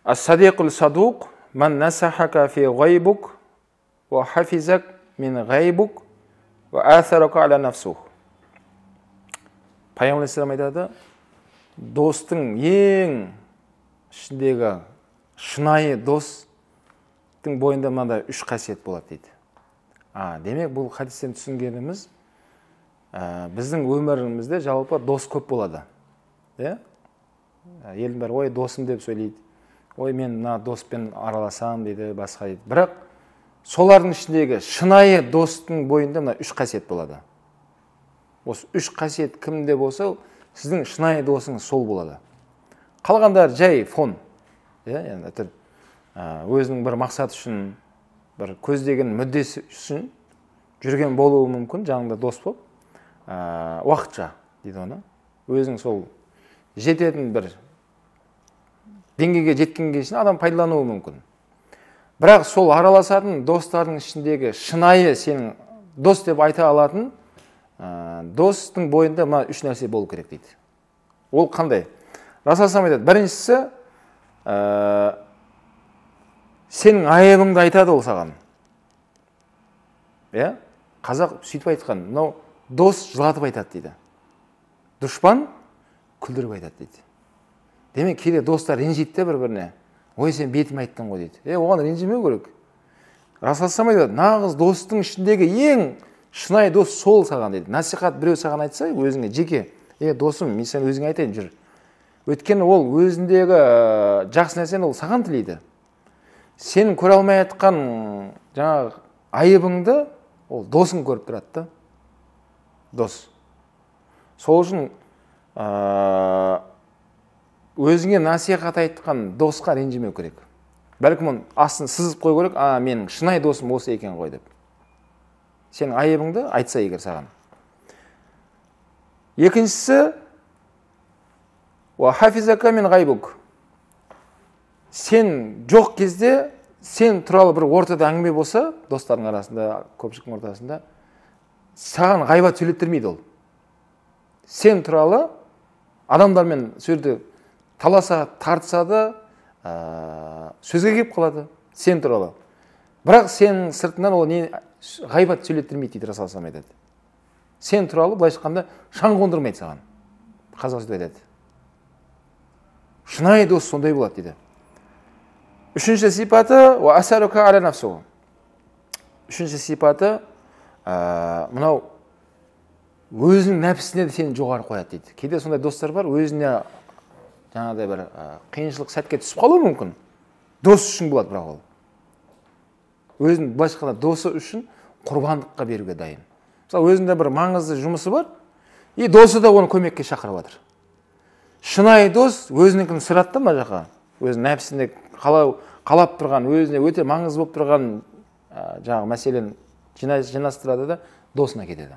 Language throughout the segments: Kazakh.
Ас-садиқул садуқ ман насахака фи ғайбук ва хафизак мин ғайбук ва асарака аля нафсух. Пайғамбар алейхиссалам айтады, достың ең ішіндегі шынайы достың бойында мынандай үш қасиет болады дейді. Демек бұл хадистен түсінгеніміз, біздің өмірімізде жалпы дос көп болады. Елдің бәрі ой досым деп сөйлейді. Ой мен мына доспен араласам дейді, басқа дейді. Бірақ солардың ішіндегі шынайы достың бойында мына үш қасиет болады. Осы үш қасиет кімде болса, сіздің шынайы досыңыз сол болады. Қалғандар жай фон. Өзінің бір мақсат үшін, бір көздеген мүддесі үшін жүрген болуы мүмкін, жаңында дос болып, уақытша дейді оны. Өзің сол жететін бір деңгейге жеткенге шейін адам пайдалануы мүмкін. Бірақ сол араласатын достардың ішіндегі шынайы сенің дос деп айта алатын достың бойында ма үш нәрсе болу керек дейді. Ол қандай? Расулаллах айтады, біріншісі сенің айыбыңды айтады ол саған. Қазақ сөйтіп айтқан, мынау дос жылатып айтады дейді. Дұшпан күлдіріп айтады дейді. Демек кейде достар ренжиді бір-біріне. Ой, сен бетім айттың ғой дейді. Оған ренжімеу керек. Расулаллах айтады, нағыз достың ішіндегі ең шынайы дос сол саған дейді. Насихат біреу саған айтса, өзіңе жеке, досым, мен сен өзіңе айтайын жүр. Өйткені ол өзіндегі жақсы нәрсені ол саған тілейді. Сенің көре алмай атқан жаңағы айыбыңды ол досың көріп тұрады. Дос. Сол үшін өзіңе насихат айтқан досқа ренжімеу керек. Бәлкім оның астын сызып қой керек, менің шынайы досым осы екен ғой деп. Сенің айыбыңды айтса егер саған. Екіншісі, ва хафизака мин ғайбук. Сен жоқ кезде, сен туралы бір ортада әңгіме болса, достардың арасында, көпшіліктің ортасында, саған ғайбат сөйлеттірмейді ол. Сен туралы адамдармен сөйледі таласа, тартса да, сөзге кеп қалады сен туралы. Бірақ сенің сыртынан ол ғайбат сөйлеттірмейді дейді Расулаллах айтады. Сен туралы былайша айтқанда шаң қондырмайды саған. Қазақ сөйтіп айтады. Шынайы дос сондай болады дейді. Үшінші сипаты ва асарука аля нафсу. Үшінші сипаты мынау өзінің нәпсісіне де сені жоғары қояды дейді. Кейде сондай достар бар, өзіне жаңағыдай бір қиыншылық сәтке түсіп қалуы мүмкін. Дос үшін болады бірақ ол. Өзінің былайша айтқанда досы үшін құрбандыққа беруге дайын. Мысалы өзінде бір маңызды жұмысы бар, и досы да оны көмекке шақырып жатыр. Шынайы дос өзінікін сұратты ма жаққа, өзінің нәпсіне қалап тұрған, өзіне өте маңызды болып тұрған жаңағы мәселені жинастырады да досына кетеді.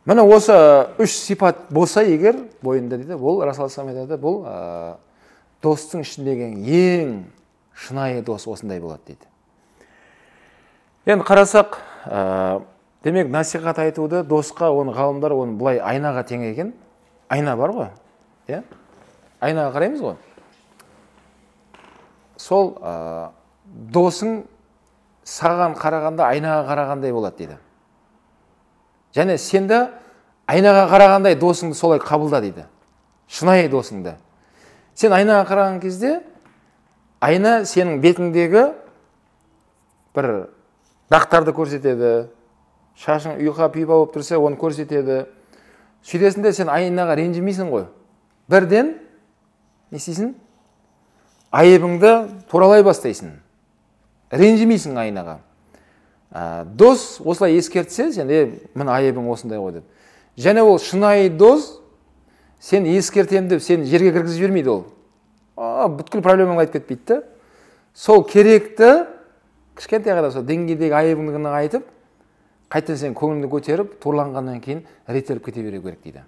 Міне осы үш сипат болса егер бойында дейді, бұл Расулаллах айтады, бұл достың ішіндегі ең шынайы дос осындай болады дейді. Енді қарасақ, демек насихат айтуды досқа оны ғалымдар оны бұлай айнаға теңеген. Айна бар ғой? Айнаға қараймыз ғой. Сол досың саған қарағанда айнаға қарағандай болады дейді. Және сен де айнаға қарағандай досыңды солай қабылда дейді. Шынайы досыңды. Сен айнаға қараған кезде айна сенің бетіңдегі бір дақтарды көрсетеді, шашың ұйқа-пүйпа болып тұрса, оны көрсетеді. Сөйтесінде сен айнаға ренжімейсің ғой. Бірден не істейсің? Айыбыңды туралай бастайсың. Ренжімейсің айнаға. Дос осылай ескертсе, сен мін айыбың осындай ғой деп. Және ол шынайы дос сен ескертем деп сен жерге кіргізіп жібермейді ол. Бүткіл проблеманы айтып кетпейді. Сол керекті кішкентай ғана сол деңгейдегі айыбыңды айтып, қайтадан сен көңіліңді көтеріп, турланғаннан кейін реттеліп кете беру керек дейді.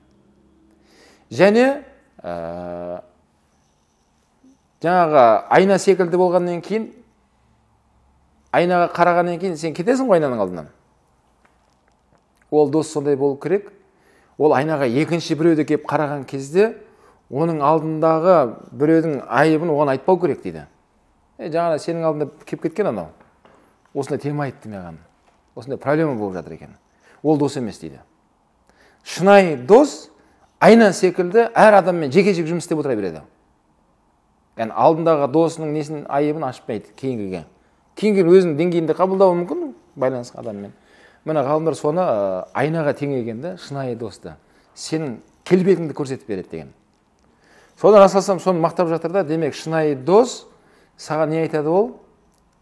Және жаңағы айна секілді болғаннан кейін, айнаға қарағаннан кейін сен кетесің ғой айнаның алдынан. Ол дос сондай болу керек. Ол айнаға екінші біреуді кеп қараған кезде, оның алдындағы біреудің айыбын оған айтпау керек дейді. Жаңа сенің алдында кеп кеткен анау, осындай тема айтты маған, осындай проблема болып жатыр екен. Ол дос емес дейді. Шынайы дос айна секілді әр адаммен жеке-жеке жұмыс істеп отыра береді. Яғни алдындағы досының несін айыбын ашпайды кейінгіге. Кейінгі өзінің деңгейінде қабылдауы мүмкін байланысқан адаммен. Мына ғалымдар соны айнаға теңеген де, шынайы досты. Сенің келбетіңді көрсетіп береді деген. Содан Расулаллах соны мақтап жатыр да, демек шынайы дос саған не айтады ол?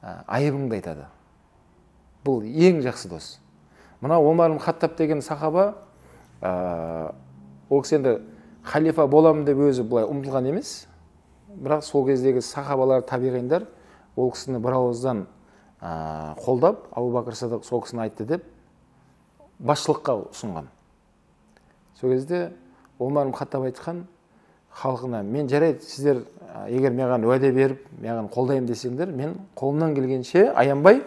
Айыбыңды айтады. Бұл ең жақсы дос. Мына Омар ибн Хаттаб деген сахаба, ол кісі енді халифа боламын деп өзі былай ұмтылған емес. Бірақ сол кездегі сахабалар, табиғиндар ол кісіні бір ауыздан қолдап, Абу Бакр Сиддиқ сол кісіні айтты деп басшылыққа ұсынған. Сол кезде Омар ибн Хаттаб айтқан халқына, мен жарайды, сіздер егер маған уәде беріп, маған қолдаймын десеңдер, мен қолымнан келгенше аянбай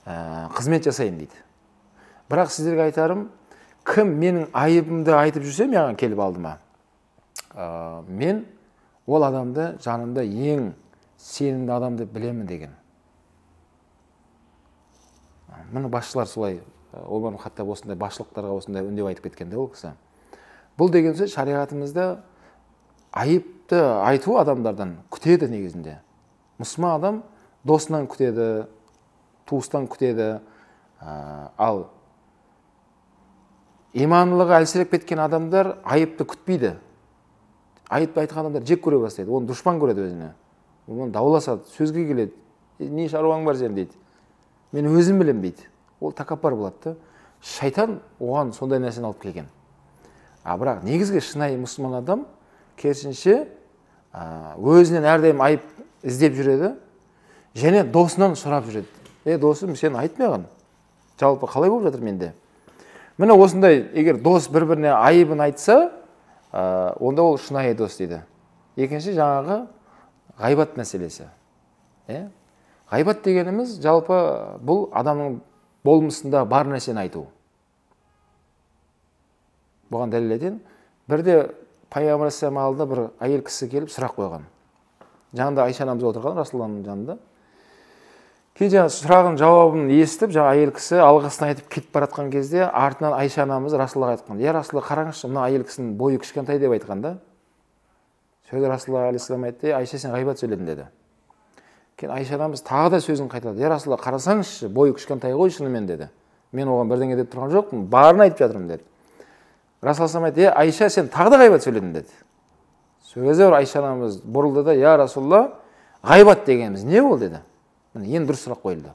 қызмет жасайын дейді. Бірақ сіздерге айтарым, кім менің айыбымды айтып жүрсе, маған келіп алдыма, мен ол адамды жанымда ең сенімді адамды білемін деген. Мұны басшылар солай, Омар ибн Хаттаб осындай басшылықтарға осындай үндеп айтып кеткенде ол кісі. Бұл деген сөз шариғатымызда айыпты айту адамдардан күтеді негізінде. Мұсылман адам досынан күтеді, туыстан күтеді, ал иманлығы әлсіреп кеткен адамдар айыпты күтпейді. Айыпты айтқан адамдар жек көре бастайды, оны дұшпан көреді өзіне. Оны дауласады, сөзге келеді. Не шаруаң бар сен дейді. Мен өзім білем дейді. Ол тәкаппар болады. Шайтан оған сондай нәрсені алып келген. Бірақ негізгі шынайы мұсылман адам керісінше өзінен әрдайым айып іздеп жүреді, және досынан сұрап жүреді. Досым, сен айтмаған. Жалпы қалай болып жатыр менде? Міне осындай, егер дос бір-біріне айыбын айтса, онда ол шынайы дос дейді. Екінші жаңағы ғайбат мәселесі. Ғайбат дегеніміз жалпы бұл адамның болмысында бар нәрсені айту. Бұған дәлел етейін. Бірде Пайғамбар алейхиссалам алдына бір әйел кісі келіп сұрақ қойған. Жанында Айша анамыз отырған, Расулаллахның жанында. Кейін сұрағын жауабын естіп, әйел кісі алғысын айтып кетіп баратқан кезде, артынан Айша анамыз Расулаллахқа айтқан. Расулаллах, қараңызшы, мына әйел кісінің бойы кішкентай деп айтқан да. Сөйде Расулаллах алейхиссалам айтты, Айша, сен ғайбат сөйледің деді. Кейін Айша анамыз тағы да сөзін қайталады. Расулаллах, қарасаңызшы, бойы кішкентай ғой шынымен деді. Мен оған бірдеңе деп тұрған жоқпын, барын айтып жатырмын деді. Расулаллах айтты, Айша, сен тағы да ғайбат сөйледің деді. Сол кезде Айша анамыз бұрылды да, я Расулаллах, ғайбат дегеніміз не ол деді. Енді дұрыс сұрақ қойылды.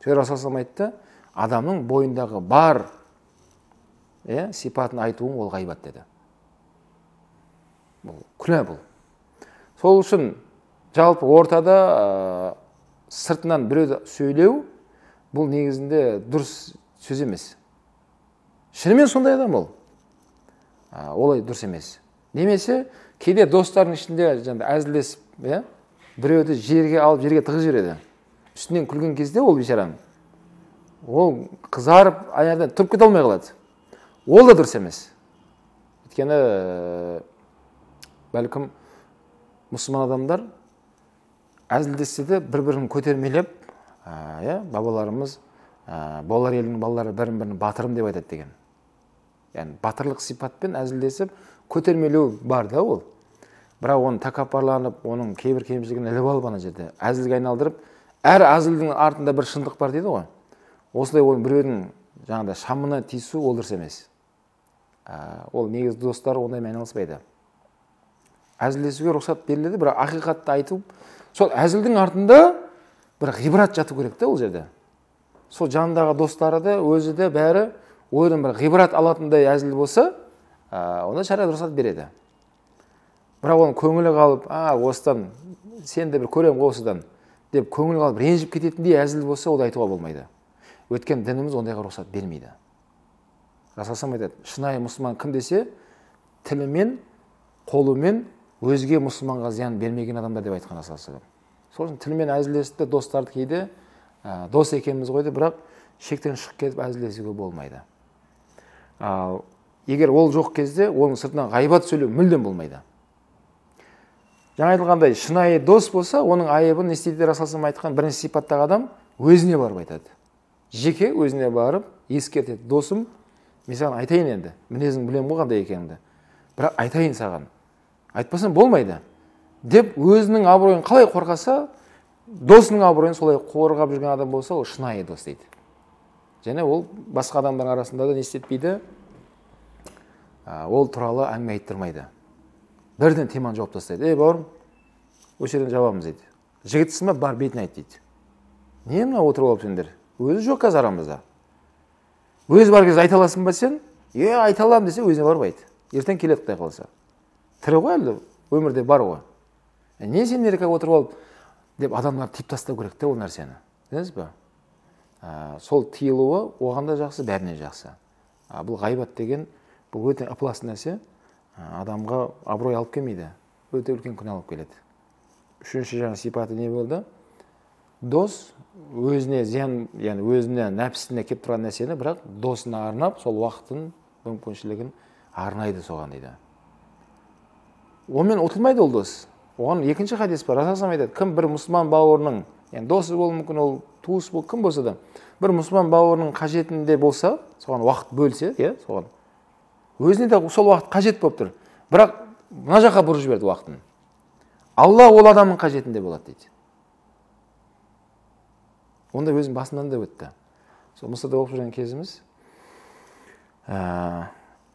Сол Расулаллах айтты, адамның бойындағы бар сипатын айтуың ол ғайбат деді. Бұл күнә бұл. Сол үшін жалпы ортада сыртынан біреуді сөйлеу бұл негізінде дұрыс сөз емес. Шынымен сондай адам ол. Олай дұрыс емес. Немесе кейде достардың ішінде әзілдесіп, біреуді жерге алып, жерге тығып жібереді. Үстінен күлген кезде ол бейшараның. Ол қызарып, аяғынан тұрып кете алмай қалады. Ол да дұрыс емес. Өйткені бәлкім мұсылман адамдар әзілдессе де бір-бірін көтермелеп, бабаларымыз, болар елінің балалары бірін-бірін батырым деп айтады деген. Яғни батырлық сипатпен әзілдесіп, көтермелеу бар да ол. Бірақ оны тәкаппарланып, оның кейбір кемшілігін іліп алып ана жерде әзілге айналдырып, әр әзілдің артында бір шындық бар дейді ғой. Осылай оның біреудің жаңағыдай шамына тиісу ол дұрыс емес. Ол негізі достар ондаймен айналыспайды. Әзілдесуге рұқсат беріледі, бірақ ақиқатты айтып, сол әзілдің артында бір ғибрат жату керек те ол жерде. Сол жанындағы достары да, өзі де бәрі ойдан бір ғибрат алатындай әзіл болса, онда шариғат рұқсат береді. Бірақ оның көңілі қалып, осыдан сен де бір көрем осыдан деп көңілі қалып ренжіп кететіндей әзіл болса, ол айтуға болмайды. Өткен дініміз ондайға рұқсат бермейді. Расулаллах айтады, шынайы мұсылман кім десе, тілімен, қолымен өзге мұсылманға зиян бермеген адамдар деп айтқан Расулаллах. Сол үшін тілмен әзілдесті достарды кейде дос екеніміз қойды, бірақ шектен шығып кетіп әзілдесуге болмайды. егер ол жоқ кезде оның сыртынан ғайбат сөйлеу мүлдем болмайды. Жаңа айтылғандай, шынайы дос болса, оның айыбын не істейді? Расулullah айтқан бірінші сипаттағы адам өзіне барып айтады. Жеке өзіне барып ескертеді. Досым, мен саған айтайын енді, мінезің білем ғой қандай екеніңді. Бірақ айтайын саған. Айтпасам болмайды. Деп өзінің абыройын қалай қорғаса, досының абыройын солай қорғап жүрген адам болса, ол шынайы дос дейді. Және ол басқа адамдар арасында да не істетпейді? Ол туралы әңгіме айттырмайды. Бірден теманы жауап тастайды. Бауырым, осы жерден жабамыз дейді. Жігітсің ба, бар бетіне айт дейді. Не мына отырып алып сендер? Өзі жоқ қазір арамызда. Өзі бар кезде айта аласың ба сен? Айта аламын десе, өзіне барып айт. Ертең келеді құдай қаласа. Тірі ғой әлі, өмірде бар ғой. Не сен еркек отырып алып деп адамдар тиіп тастау керек те ол нәрсені. Білесіз ба? Сол тиылуы оған да жақсы, бәріне жақсы. Бұл ғайбат деген бұл өте ықылас нәрсе. Адамға абырой алып келмейді. Өте үлкен күнә алып келеді. Үшінші жаңа сипаты не болды? Дос өзіне зиян, яғни өзіне нәпсісіне келіп тұрған нәрсені, бірақ досына арнап, сол уақытын, мүмкіншілігін арнайды соған дейді. Онымен ұтылмайды ол дос. Оған екінші хадис бар. Расулullah айтады, кім бір мұсылман бауырының, яғни досы болуы мүмкін, ол туыс бол, кім болса да, бір мұсылман бауырының қажетінде болса, соған уақыт бөлсе, соған өзіне де сол уақыт қажет болып тұр. Бірақ мына жаққа бұрып жіберді уақытын. Алла ол адамның қажетінде болады дейді. Онда өзім басымнан да өтті. Сол Мысырда оқып жүрген кезіміз,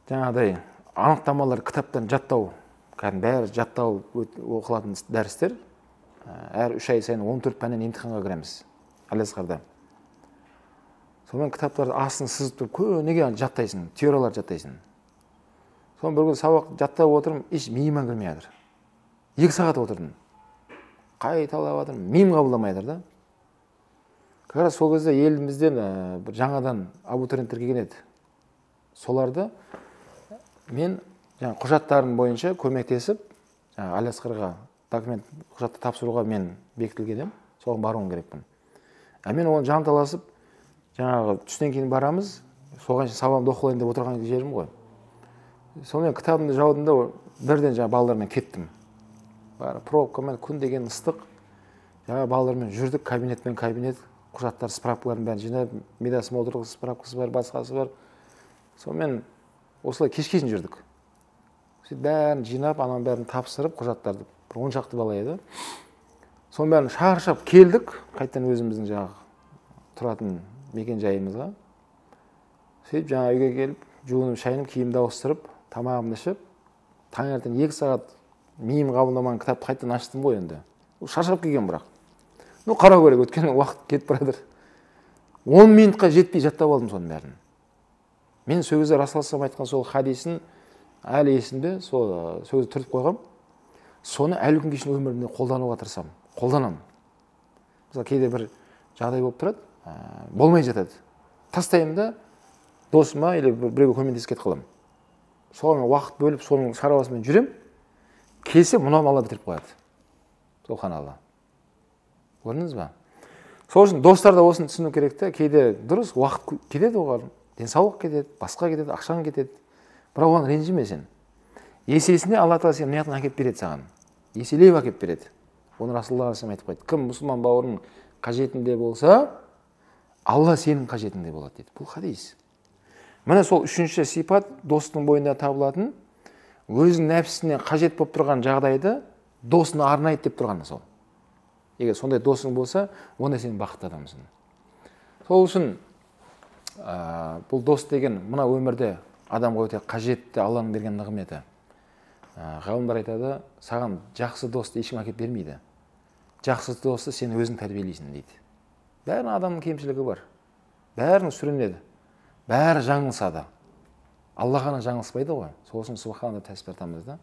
жаңағыдай анықтамалар кітаптан жаттау, бәрі жаттау оқылатын дәрістер, әр 3 ай сайын 14 пәннен емтиханға кіреміз Әл-Азхарда. Сонымен кітаптарды астын сызып тұрып, неге жаттайсың, теориялар жаттайсың. Соны бір күн сабақ жаттап отырмын, еш миыма кірмей жатыр. 2 сағат отырдым. Қайталап жатырмын, миым қабылдамай жатыр да. Как раз сол кезде елімізден бір жаңадан абитуриенттер келген еді. Соларды мен құжаттарым бойынша көмектесіп, Әл-Азхарға документ құжатты тапсыруға мен бекітілген едім. Соған баруым керекпін. Мен оны жанталасып, жаңағы түстен кейін барамыз, соған сабағымды оқып алайын деп отырған жерім ғой. Сонымен кітабымды жаудым да бірден балалармен кеттім. Пробкамен күн деген ыстық. Балалармен жүрдік, кабинетпен кабинет, құжаттар, справкаларын бәрін жинап, медасы молдырық справкасы бар, басқасы бар. Сонымен осылай кешке дейін жүрдік. Бәрін жинап, ананың бәрін тапсырып, құжаттарды 10 шақты бала еді. Соның бәрін шаршап келдік, қайттан өзіміздің тұратын мекен жайымызға. Сөйтіп жаңа үйге келіп, жуынып, шайынып, киімді ауыстырып, тамағымды ішіп, таңертең 2 сағат миым қабылдамаған кітапты қайттан аштым ғой енді. Шаршап келген бірақ. Қарау керек, өткен уақыт кетіп барадыр. 10 минутқа жетпей жаттап алдым соның бәрін. Мен сол кезде Расулullah айтқан сол хадисін әлі есімде, сол сөзді түртіп қойғам. Соны әлі күнге шейін өмірімде қолдануға тырысамын. Қолданамын. Мысалы, кейде бір жағдай болып тұрады, болмай жатады. Тастаймын да досыма или біреуге көмектесіп кетіп қаламын. Соған уақыт бөліп, соның шаруасымен жүрем. Келсе, мұнан Алла бітіріп қояды. Субханалла. Көрдіңіз ба? Сол үшін достар да осыны түсіну керек те, кейде дұрыс уақыт кетеді оған, денсаулық кетеді, басқа кетеді, ақшаң кетеді. Бірақ оған ренжіме сен. Есесіне Алла Тағала сенің ниятын әкеп береді саған. Еселеп әкеп береді. Оны Расулullah айтып қойды. Кім мұсылман бауырының қажетінде болса, Алла сенің қажетінде болады дейді. Бұл хадис. Міне сол үшінші сипат достың бойында табылатын, өзінің нәпсісіне қажет болып тұрған жағдайды досына арнайды деп тұрғаны сол. Егер сондай досың болса, онда сен бақытты адамсың. Сол үшін бұл дос деген мына өмірде адамға өте қажетті Алланың берген нығметі. Ғалымдар айтады, саған жақсы досты ешкім әкеп бермейді. Жақсы досты сен өзің тәрбиелейсің дейді. Бәрінің адамның кемшілігі бар. Бәрінің сүрінеді. Бәрі жаңылсады. Алла ғана жаңылыспайды ғой. Сол үшін субханалла тәсбих айтамыз да.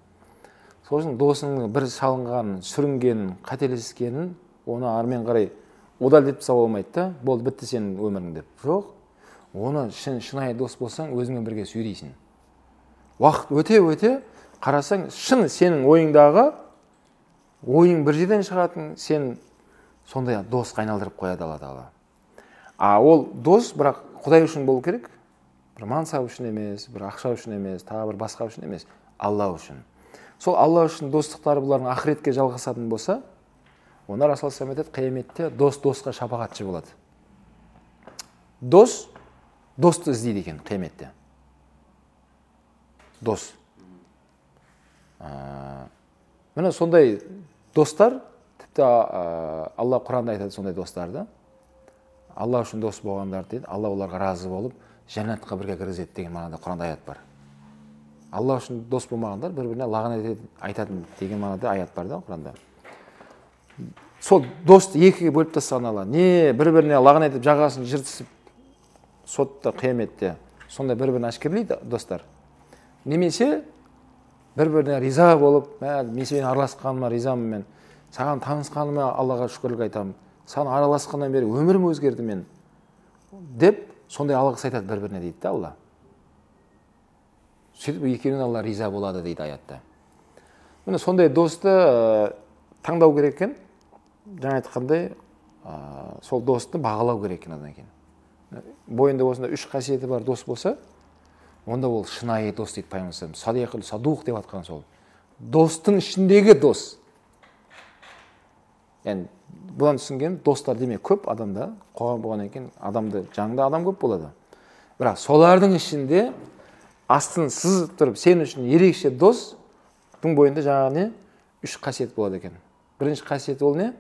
Сол үшін досының бір шалынғанын, сүрінгенін, қателескенін, оны армен қарай одал-деп тастауға болмайды да. Болды, бітті сенің өмірің деп. Жоқ. Оны шынайы дос болсаң, өзіңмен бірге сүйрейсің. Уақыт өте қарасаң, шын сенің ойыңдағы ойың бір жерден шығатын, сен сондай досқа айналдырып қояды Алла Тағала. Ол дос, бірақ Құдай үшін болу керек. бір мансап үшін емес, бір ақша үшін емес, тағы бір басқа үшін емес, Алла үшін. Сол Алла үшін достықтары бұлардың ақыретке жалғасатын болса, онда Расул саллаллаху алейхи вассалам айтады, қияметте дос досқа шапағатшы болады. Дос досты іздейді екен қияметте. Дос. Міне сондай достар, тіпті Алла Құранда айтады сондай достарды. Алла үшін дос болғандар дейді, Алла оларға разы болып, жәннатқа бірге кіргізеді деген мағынада Құранда аят бар. Алла үшін дос болмағандар бір-біріне лағнат айтатын деген мағынада аят бар да Құранда. Сол досты екіге бөліп тастаған Алла. Не бір-біріне лағнат етіп жағасын жыртысып сотта, қияметте сондай бір-бірін әшкерлейді достар. Немесе бір-біріне риза болып, мен сенімен араласқаныма ризамын, мен саған танысқаныма Аллаға шүкірлік айтамын, саған араласқаннан бері өмірім өзгерді мен деп сондай алғыс айтады бір-біріне дейді да Алла. Сөйтіп екеуіне Алла риза болады дейді аятта. Міне сондай досты таңдау керек екен. Жаңа айтқандай, сол досты бағалау керек екен одан кейін. Бойында осында 3 қасиеті бар дос болса, онда ол шынайы дос дейді пайғамбар. Садиқул садуқ деп атқан сол. Достың ішіндегі дос. Яғни бұдан түсінген достар демек көп адамда, қоғам болғаннан кейін адамды жанында адам көп болады. Бірақ солардың ішінде астын сызып тұрып, сен үшін ерекше достың бойында жаңағы не? 3 қасиет болады екен. Бірінші қасиет ол не?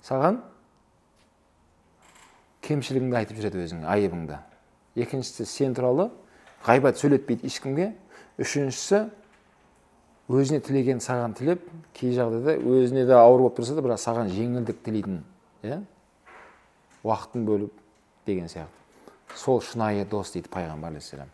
Саған кемшілігіңді айтып жүреді өзіңе, айыбыңды. Екіншісі сен туралы ғайбат сөйлетпейді ешкімге. Үшіншісі өзіне тілеген саған тілеп, кей жағдайда өзіне де ауыр болып тұрса да, бірақ саған жеңілдік тілейтін, уақытын бөліп деген сияқты. Сол шынайы дос дейді пайғамбар алейхиссалам.